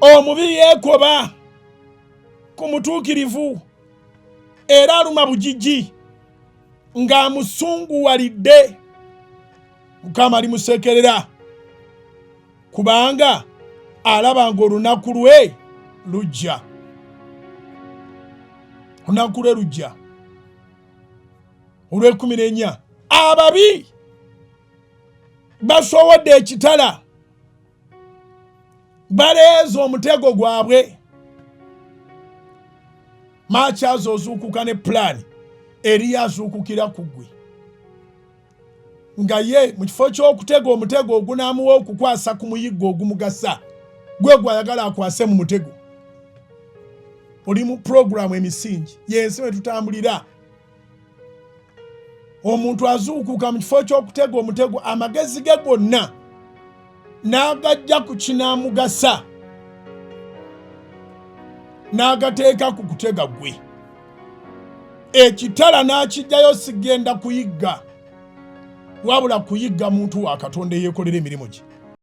omubi yeekoba ku mutuukirivu era aluma bujiji ng'amusunguwalidde. Mukama alimusekerera kubanga alaba ng'olunaku lwe lujja. Olunaku lwe lujja olw'ekumi ababi basowodde ekitala, baleeze omutego gwabwe. Makyazo ozukuka ne pulaani eriyo azukukira kugwe, nga ye mu kifo ky'okutega omutego ogunaamuwa okukwasa ku muyiggo ogumugasa, gwe gwayagala akwase mu mutego. Oli mu puroguramu emisingi yensi we tutambulira. Omuntu azuukuka mu kifo ky'okutega omutego, amagezi ge gonna n'agajja ku kinaamugasa, n'agateeka ku kutega gwe. Ekitala n'akijjayo sigenda kuyigga, wabula kuyigga muntu wa Katonda eyeekolera emirimu gye.